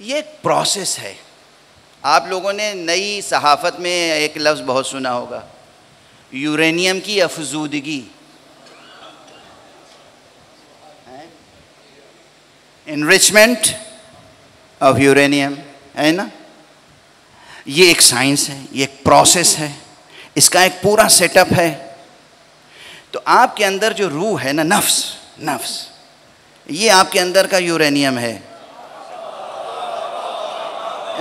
ये एक प्रोसेस है। आप लोगों ने नई सहाफ़त में एक लफ्ज़ बहुत सुना होगा, यूरेनियम की अफजूदगी, इनरिचमेंट ऑफ यूरेनियम, है ना। ये एक साइंस है, ये एक प्रोसेस है, इसका एक पूरा सेटअप है। तो आपके अंदर जो रूह है ना, नफ्स, ये आपके अंदर का यूरेनियम है।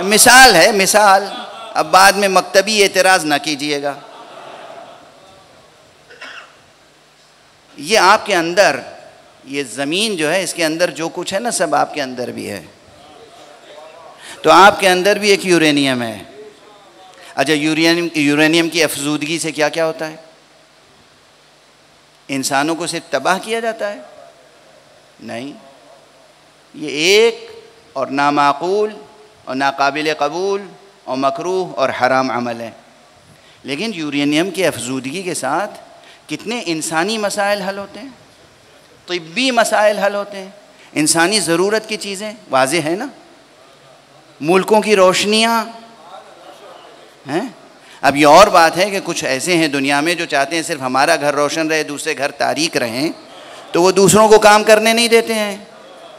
मिसाल है, मिसाल, अब बाद में मकतबी एतराज़ ना कीजिएगा। ये आपके अंदर, ये ज़मीन जो है, इसके अंदर जो कुछ है ना, सब आपके अंदर भी है। तो आपके अंदर भी एक यूरेनियम है। अच्छा, यूरेनियम की अफजूदगी से क्या क्या होता है? इंसानों को सिर्फ तबाह किया जाता है? नहीं, ये एक और नामाकूल और नाकाबिल कबूल और मकरूह और हराम अमल है। लेकिन यूरेनियम की अफजूदगी के साथ कितने इंसानी मसाइल हल होते हैं, तिब्बी मसाइल हल होते हैं, इंसानी ज़रूरत की चीज़ें वाज़े है ना, मुल्कों की रोशनियाँ हैं। अब ये और बात है कि कुछ ऐसे हैं दुनिया में जो चाहते हैं सिर्फ हमारा घर रोशन रहे, दूसरे घर तारीक रहें, तो वो दूसरों को काम करने नहीं देते हैं,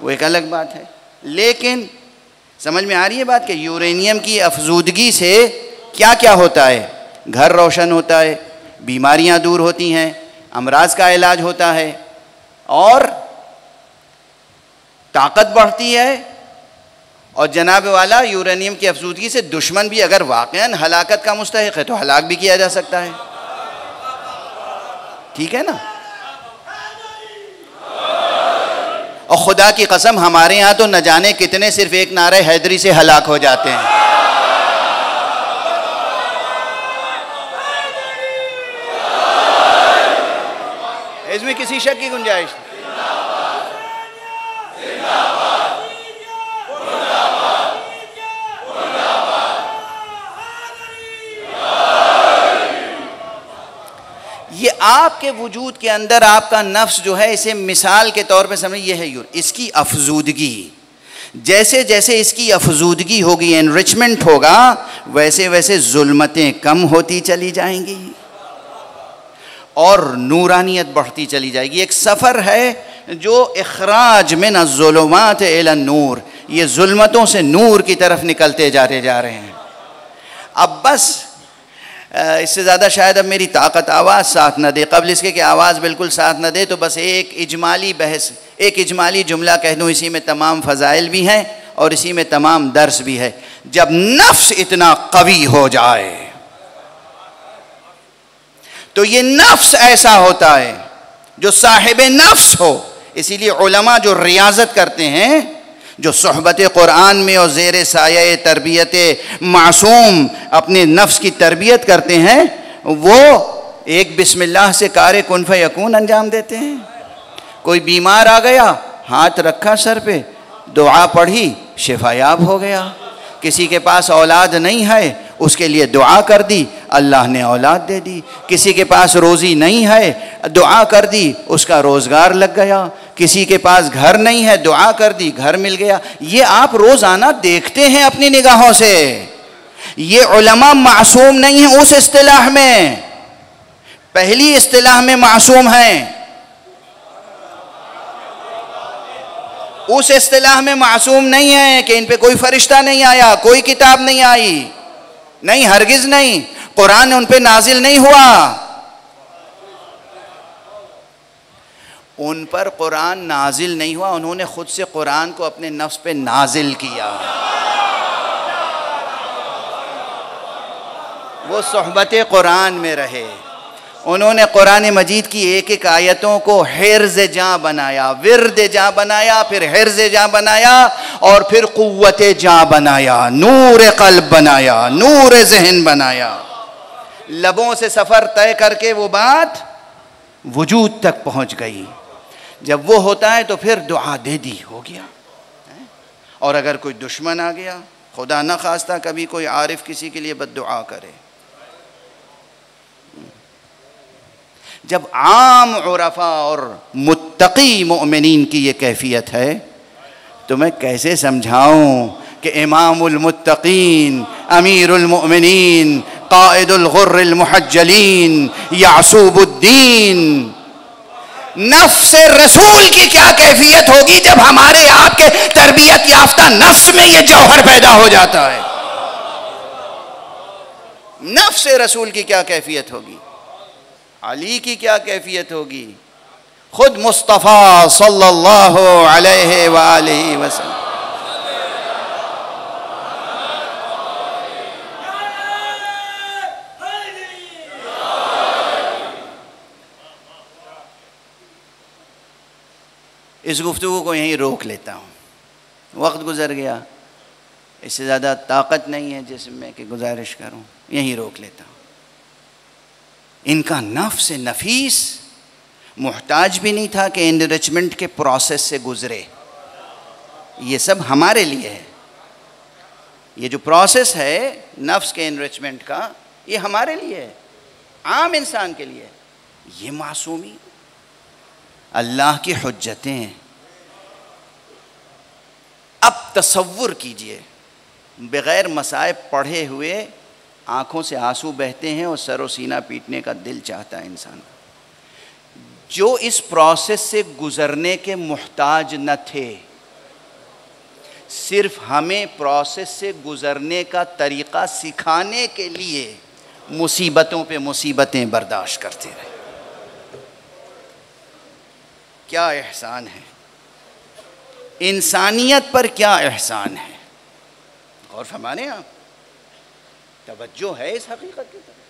वो एक अलग बात है। लेकिन समझ में आ रही है बात कि यूरेनियम की अफजूदगी से क्या क्या होता है? घर रोशन होता है, बीमारियां दूर होती हैं, अमराज का इलाज होता है, और ताकत बढ़ती है। और जनाब वाला, यूरेनियम की अफजूदगी से दुश्मन भी अगर वाक़ईन हलाकत का मुस्तहिक है तो हलाक भी किया जा सकता है। ठीक है ना। और खुदा की कसम, हमारे यहाँ तो न जाने कितने सिर्फ एक नारे हैदरी से हलाक हो जाते हैं। इसमें किसी शक की गुंजाइश नहीं। ये आपके वजूद के अंदर आपका नफ्स जो है, इसे मिसाल के तौर पे समझिए, ये है इसकी अफजूदगी। जैसे जैसे इसकी अफजूदगी होगी, एनरिचमेंट होगा, वैसे वैसे जुल्मतें कम होती चली जाएंगी और नूरानियत बढ़ती चली जाएगी। एक सफ़र है जो इखराज मिन अज़्ज़ुलुमात इला नूर, ये जुल्मतों से नूर की तरफ निकलते जा रहे हैं। अब बस इससे ज़्यादा शायद अब मेरी ताकत आवाज़ साथ न दे। कबल इसके कि आवाज़ बिल्कुल साथ न दे, तो बस एक इजमाली बहस, एक इजमाली जुमला कह दूँ, इसी में तमाम फ़ज़ाइल भी हैं और इसी में तमाम दर्स भी है। जब नफ्स इतना कवी हो जाए तो ये नफ्स ऐसा होता है जो साहिब नफ्स हो। इसीलिए उलमा जो रियाजत करते हैं, जो सोहबत कुरान में और ज़ेर साये तरबियत मासूम अपने नफ्स की तरबियत करते हैं, वो एक बिस्मिल्लाह से कार कुन फयकून अंजाम देते हैं। कोई बीमार आ गया, हाथ रखा सर पे, दुआ पढ़ी, शिफायाब हो गया। किसी के पास औलाद नहीं है, उसके लिए दुआ कर दी, अल्लाह ने औलाद दे दी। किसी के पास रोज़ी नहीं है, दुआ कर दी, उसका रोज़गार लग गया। किसी के पास घर नहीं है, दुआ कर दी, घर मिल गया। ये आप रोज़ाना देखते हैं अपनी निगाहों से। ये उलमा मासूम नहीं है उस इस्तिलाह में, पहली इस्तिलाह में मासूम हैं। उस इस्तिलाह में मासूम नहीं है कि इन पे कोई फरिश्ता नहीं आया, कोई किताब नहीं आई, नहीं, हरगिज़ नहीं, कुरान उन पे नाजिल नहीं हुआ। उन पर कुरान नाजिल नहीं हुआ, उन्होंने खुद से कुरान को अपने नफ्स पे नाजिल किया। वो सोहबत कुरान में रहे, उन्होंने कुरान मजीद की एक एक आयतों को हिर्ज़ जाँ बनाया, विर्द जाँ बनाया, फिर हिर्ज़ जाँ बनाया, और फिर कुव्वत जाँ बनाया, नूर क़ल्ब बनाया, नूर ज़हन बनाया। लबों से सफ़र तय करके वो बात वजूद तक पहुँच गई। जब वो होता है तो फिर दुआ दे दी, हो गया। और अगर कोई दुश्मन आ गया, खुदा न खास्ता कभी कोई आरिफ किसी के लिए बद्दुआ करे, जब आम उरफा और मुत्तकी मोमिनीन की ये कैफियत है, तो मैं कैसे समझाऊं कि इमामुल मुत्तकीन, अमीरुल मोमिनीन, काइदुल गुर्रिल मुहज्जलीन, यासूबुद्दीन। नफ्स रसूल की क्या कैफियत होगी जब हमारे आपके तरबियत याफ्ता नफ्स में ये जौहर पैदा हो जाता है। नफ्स रसूल की क्या कैफियत होगी, अली की क्या कैफियत होगी, खुद मुस्तफ़ा सल्लल्लाहु अलैहि वालैहि वसल्लम। इस गुफ्तगू को यहीं रोक लेता हूँ, वक्त गुज़र गया, इससे ज़्यादा ताकत नहीं है जिसमें कि गुजारिश करूँ, यहीं रोक लेता हूँ। इनका नफ्स नफीस मुहताज भी नहीं था कि एनरिचमेंट के प्रोसेस से गुज़रे। ये सब हमारे लिए है, ये जो प्रोसेस है नफ्स के एनरिचमेंट का, ये हमारे लिए है, आम इंसान के लिए। ये मासूमी अल्लाह की हुज्जतें हैं। अब तसव्वुर कीजिए, बग़ैर मसाइब पढ़े हुए आँखों से आंसू बहते हैं और सरो सीना पीटने का दिल चाहता है इंसान का। जो इस प्रोसेस से गुज़रने के मुहताज न थे, सिर्फ हमें प्रोसेस से गुज़रने का तरीक़ा सिखाने के लिए मुसीबतों पे मुसीबतें बर्दाश्त करते रहे। क्या एहसान है, इंसानियत पर क्या एहसान है। और फरमाने आप, तवज्जो है इस हकीकत की तरफ।